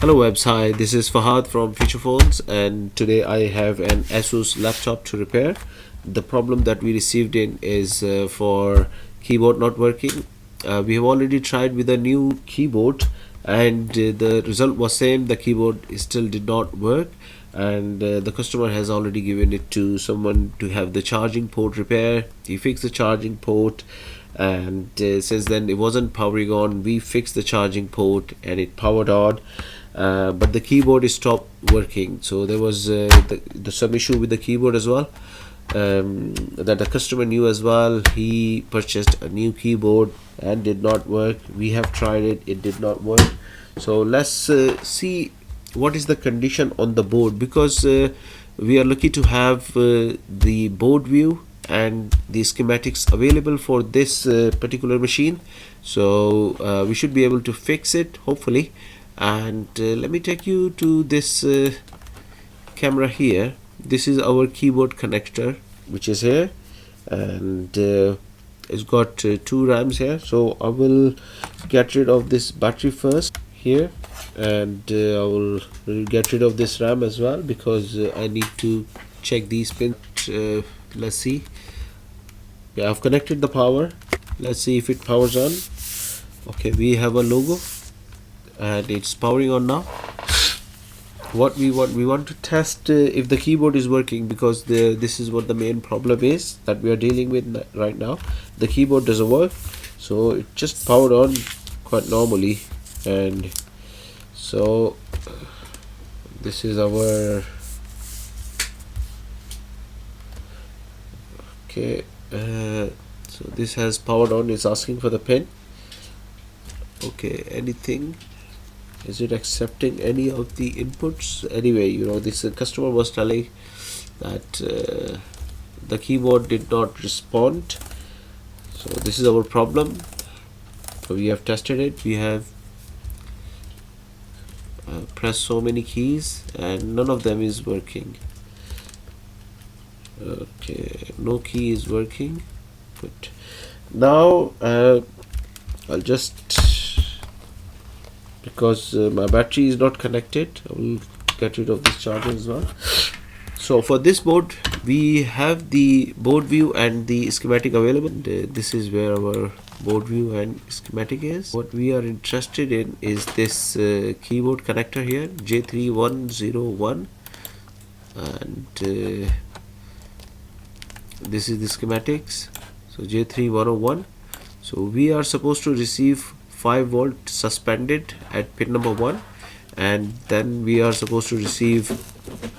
Hello webs, hi, this is Fahad from Future Phones, and today I have an Asus laptop to repair. The problem that we received in is for keyboard not working. We have already tried with a new keyboard and the result was same. The keyboard still did not work, and the customer has already given it to someone to have the charging port repair. He fixed the charging port, and since then it wasn't powering on. We fixed the charging port and it powered on, but the keyboard stopped working. So there was some issue with the keyboard as well, that the customer knew as well. He purchased a new keyboard and did not work. We have tried it, it did not work. So let's see what is the condition on the board, because we are lucky to have the board view and the schematics available for this particular machine. So we should be able to fix it hopefully. And let me take you to this camera here. This is our keyboard connector, which is here, and it's got two RAMs here. So I will get rid of this battery first here, and I will get rid of this RAM as well, because I need to check these pins. Let's see. Yeah, I've connected the power. Let's see if it powers on. Okay, we have a logo and it's powering on now. What we want to test if the keyboard is working, because this is what the main problem is that we are dealing with right now. The keyboard doesn't work, so it just powered on quite normally. And so this is our okay, so this has powered on. It's asking for the pin. Okay, anything, is it accepting any of the inputs? Anyway, you know, this customer was telling that the keyboard did not respond. So this is our problem. So we have tested it. We have pressed so many keys and none of them is working. Okay, no key is working. But now I'll just, because my battery is not connected, I will get rid of this charger as well. So for this board we have the board view and the schematic available. And, this is where our board view and schematic is. What we are interested in is this keyboard connector here, J3101, and this is the schematics. So J3101. So we are supposed to receive 5V suspended at pin number 1, and then we are supposed to receive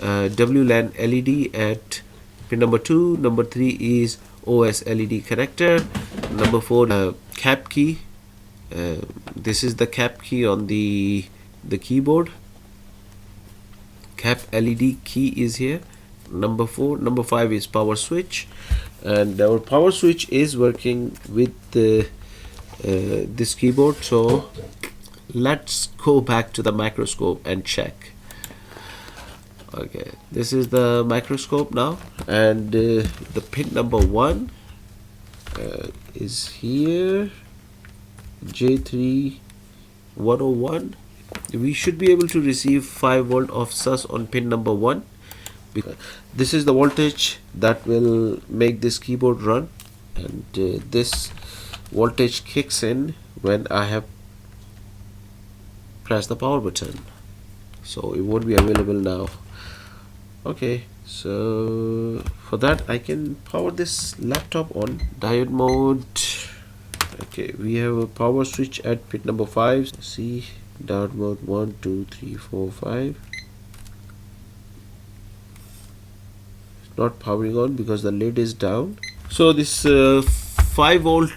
WLAN LED at pin number 2. Number 3 is OS LED connector. Number 4 cap key. This is the cap key on the keyboard. Cap LED key is here. Number 4. Number 5 is power switch, and our power switch is working with this keyboard. So let's go back to the microscope and check. Okay, this is the microscope now, and the pin number 1 is here, J3101. We should be able to receive 5V of sus on pin number 1, because this is the voltage that will make this keyboard run, and this voltage kicks in when I have pressed the power button, so it won't be available now. Okay, so for that I can power this laptop on. Diode mode. Okay, we have a power switch at pin number 5. See, diode mode 1 2 3 4 5. It's not powering on because the lid is down. So this 5V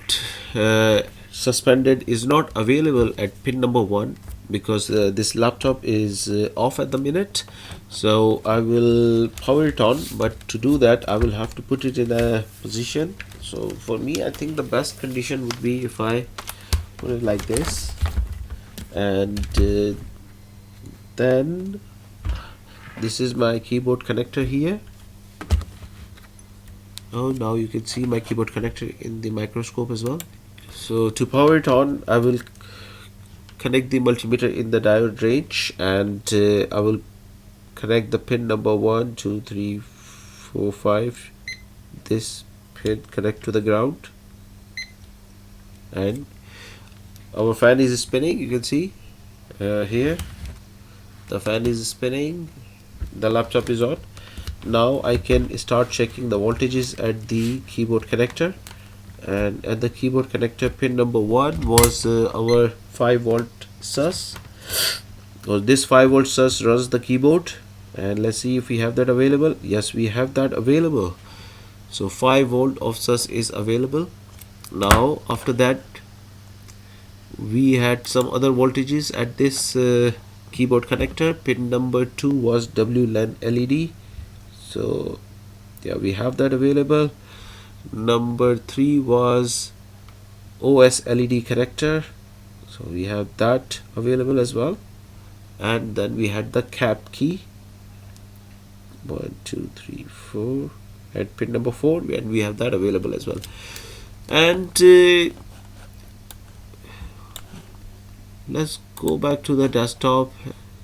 suspended is not available at pin number 1, because this laptop is off at the minute. So I will power it on, but to do that I will have to put it in a position. So for me, I think the best condition would be if I put it like this, and then this is my keyboard connector here. Oh, now you can see my keyboard connector in the microscope as well. So to power it on, I will connect the multimeter in the diode range, and I will connect the pin number 1 2 3 4 5. This pin connect to the ground, and our fan is spinning. You can see here the fan is spinning, the laptop is on. Now I can start checking the voltages at the keyboard connector, and at the keyboard connector pin number 1 was our 5-volt sus. So this 5-volt sus runs the keyboard, and let's see if we have that available. Yes, we have that available. So 5-volt of sus is available. Now after that we had some other voltages at this keyboard connector. Pin number 2 was WLAN LED. So yeah, we have that available. Number 3 was OS LED connector, so we have that available as well. And then we had the cap key 1 2 3 4 at pin number 4, and we have that available as well. And let's go back to the desktop.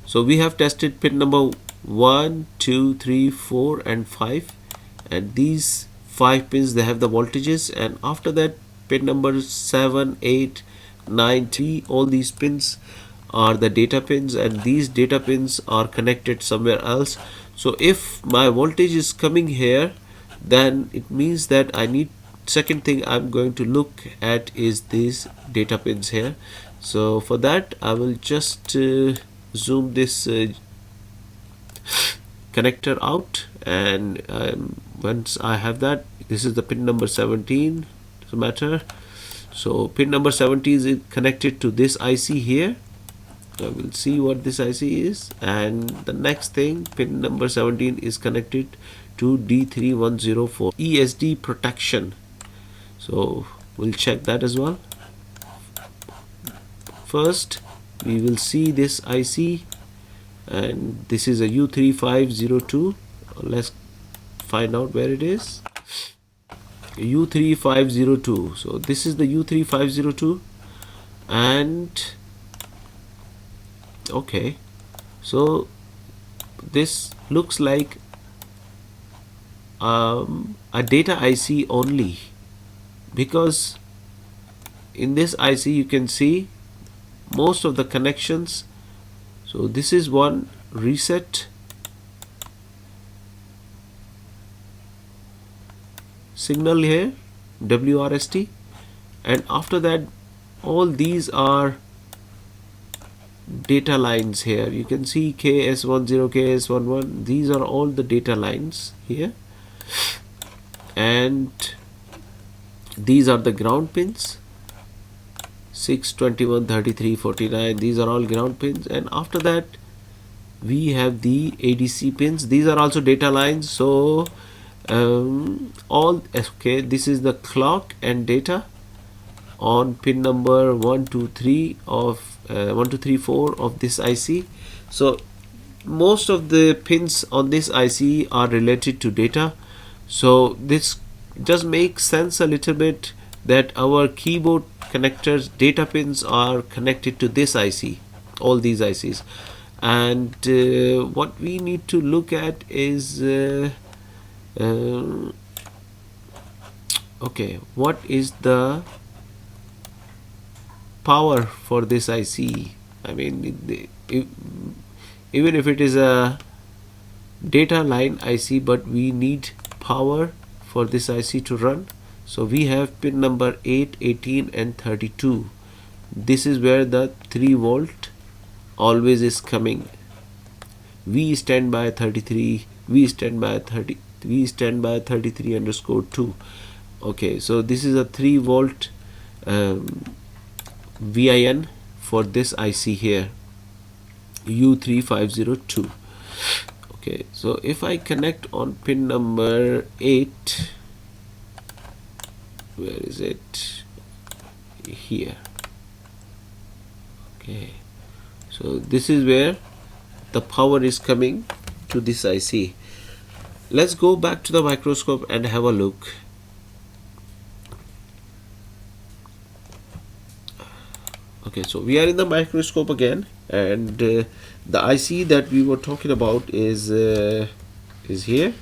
So we have tested pin number 1 2 3 4 and 5, and these 5 pins, they have the voltages. And after that pin number 7 8 9 3, all these pins are the data pins, and these data pins are connected somewhere else. So if my voltage is coming here, then it means that I need, second thing I'm going to look at is these data pins here. So for that I will just zoom this connector out, and once I have that, this is the pin number 17, doesn't matter. So pin number 17 is connected to this IC here. I will see what this IC is. And the next thing, pin number 17 is connected to D3104 ESD protection. So we'll check that as well. First we will see this IC, and this is a U3502. Let's find out where it is. U3502. So this is the U3502, and okay, so this looks like a data IC only, because in this IC you can see most of the connections. So this is one reset, signal here, WRST, and after that all these are data lines here. You can see KS10, KS11, these are all the data lines here, and these are the ground pins, 6, 21, 33, 49, these are all ground pins. And after that we have the ADC pins, these are also data lines. So all okay, this is the clock and data on pin number 1 2 3 of 1 2 3 4 of this IC. So most of the pins on this IC are related to data. So this just makes sense a little bit that our keyboard connectors data pins are connected to this IC, all these ICs. And what we need to look at is okay, what is the power for this IC? I mean, even if it is a data line IC, but we need power for this IC to run. So we have pin number 8, 18 and 32. This is where the 3 volt always is coming. We stand by 33, we stand by 30, we stand by 33_2. Okay, so this is a 3 volt VIN for this IC here, U3502. Okay, so if I connect on pin number 8, where is it? Here. Okay, so this is where the power is coming to this IC. Let's go back to the microscope and have a look. Okay, so we are in the microscope again, and the IC that we were talking about is here.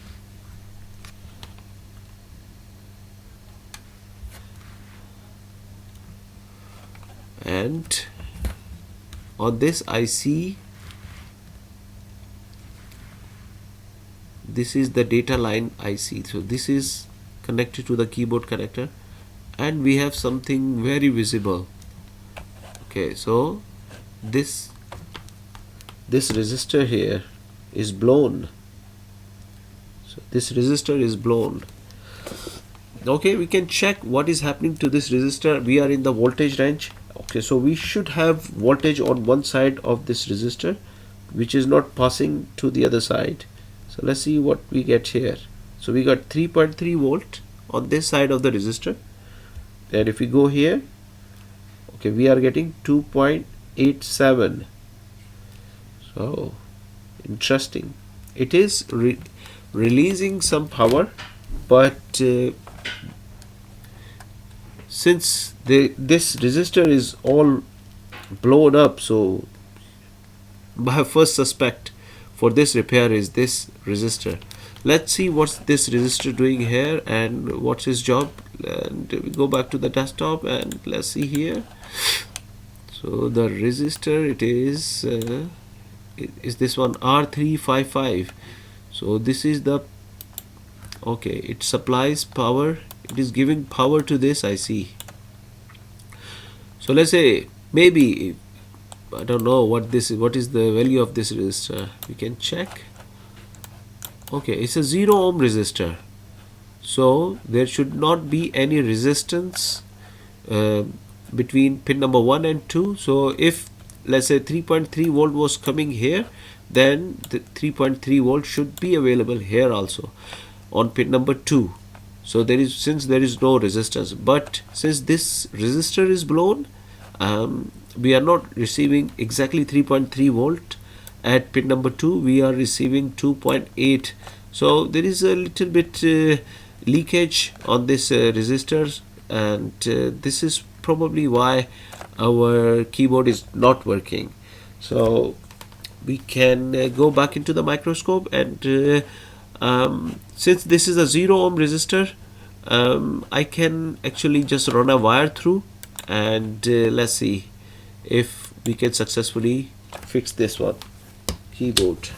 And on this IC, this is the data line IC. So this is connected to the keyboard connector, and we have something very visible. Okay, so this resistor here is blown. So this resistor is blown. Okay, we can check what is happening to this resistor. We are in the voltage range. Okay, so we should have voltage on one side of this resistor, which is not passing to the other side. So let's see what we get here. So we got 3.3 volt on this side of the resistor, and if we go here, okay, we are getting 2.87. so interesting. It is releasing some power, but since this resistor is all blown up, so my first suspect for this repair is this resistor. Let's see what's this resistor doing here and what's his job. And we go back to the desktop and let's see here. So the resistor, it is this one, R355. So this is the, okay, it supplies power. It is giving power to this IC. So let's say maybe, I don't know what this is, what is the value of this resistor. We can check. Okay, it's a 0 ohm resistor, so there should not be any resistance between pin number 1 and 2. So if let's say 3.3 volt was coming here, then the 3.3 volt should be available here also on pin number 2. So there is, since there is no resistance, but since this resistor is blown, we are not receiving exactly 3.3 volt. At pin number 2 we are receiving 2.8. so there is a little bit leakage on this resistors, and this is probably why our keyboard is not working. So we can go back into the microscope, and since this is a 0 ohm resistor, I can actually just run a wire through, and let's see if we can successfully fix this one keyboard.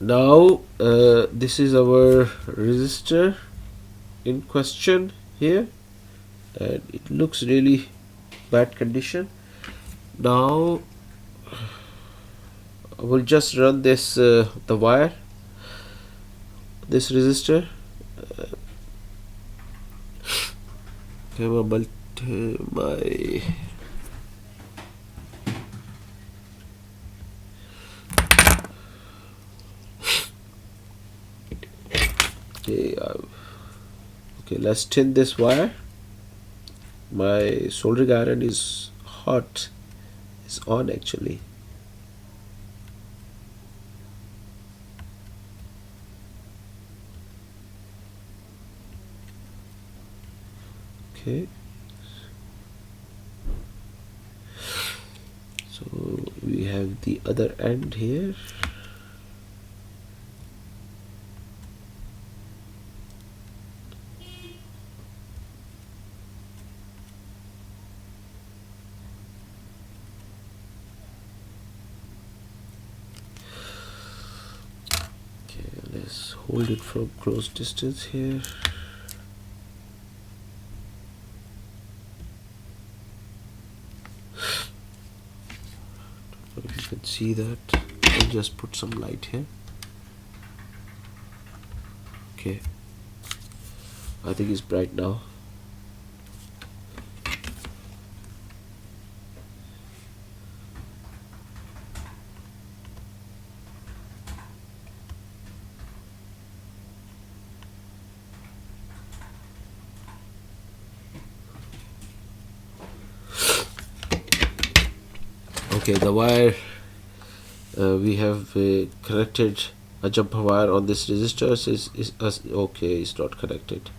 Now this is our resistor in question here, and it looks really bad condition. Now I will just run this the wire, this resistor. My okay, let's tin this wire. My soldering iron is hot, is on actually. Okay, so we have the other end here. Let's hold it from close distance here. I don't know if you can see that. I'll just put some light here. Okay, I think it's bright now. Okay, the wire we have connected a jumper wire on this resistor. Okay, it's not connected.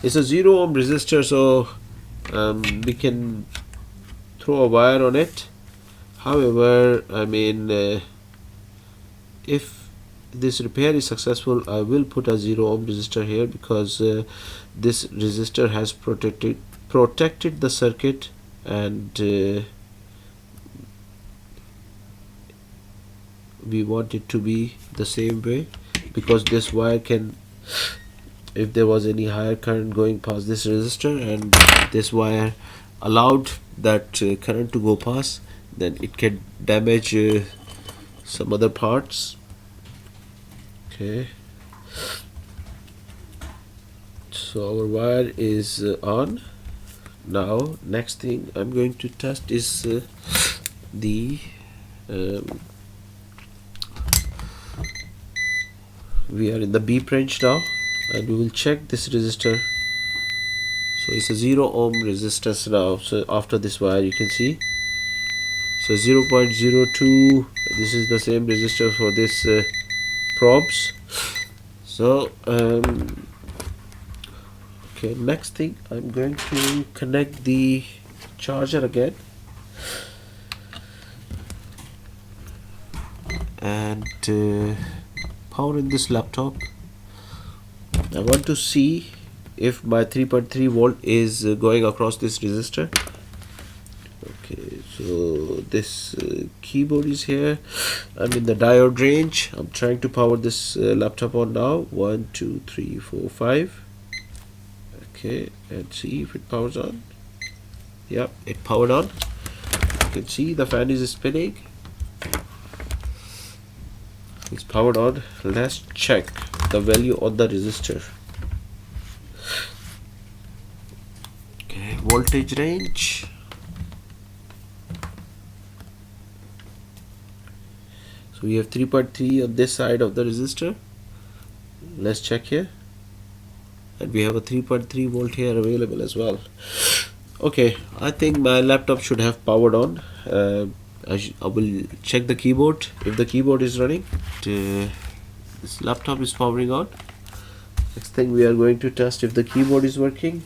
It's a 0 ohm resistor, so we can throw a wire on it. However, I mean, if this repair is successful, I will put a 0 ohm resistor here, because this resistor has protected the circuit, and we want it to be the same way, because this wire can, if there was any higher current going past this resistor and this wire allowed that current to go past, then it can damage some other parts. Okay, so our wire is on. Now next thing I'm going to test is the we are in the beep range now, and we will check this resistor. So it's a 0 ohm resistance now. So after this wire you can see, so 0.02, this is the same resistor for this probes. So okay, next thing I'm going to connect the charger again, and power in this laptop. I want to see if my 3.3 volt is going across this resistor. Okay, so this keyboard is here. I'm in the diode range. I'm trying to power this laptop on now. 1 2 3 4 5. Okay, and see if it powers on. Yep, it powered on. You can see the fan is spinning. It's powered on. Let's check the value on the resistor. Okay, voltage range. So we have 3.3 on this side of the resistor. Let's check here, and we have a 3.3 volt here available as well. Okay, I think my laptop should have powered on. I will check the keyboard if the keyboard is running. This laptop is powering on. Next thing we are going to test if the keyboard is working.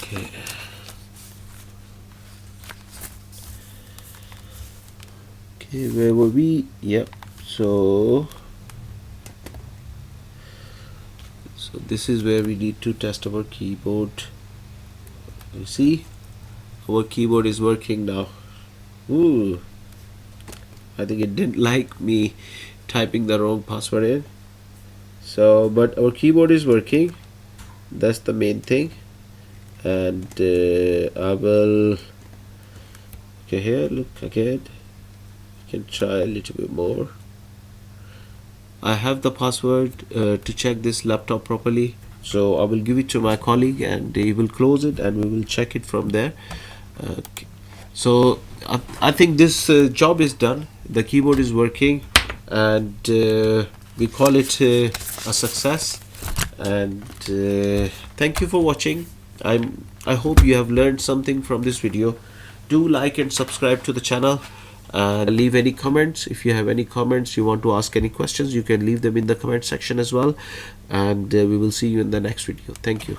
Okay. Okay, where were we? Yep. So this is where we need to test our keyboard. You see, our keyboard is working now. Ooh, I think it didn't like me typing the wrong password in. So, but our keyboard is working. That's the main thing. And I will. Okay, here, look again. I can try a little bit more. I have the password to check this laptop properly, so I will give it to my colleague and he will close it and we will check it from there. Okay. So I think this job is done. The keyboard is working, and we call it a success. And thank you for watching. I hope you have learned something from this video. Do like and subscribe to the channel. Leave any comments. If you have any comments, you want to ask any questions, you can leave them in the comment section as well, and we will see you in the next video. Thank you.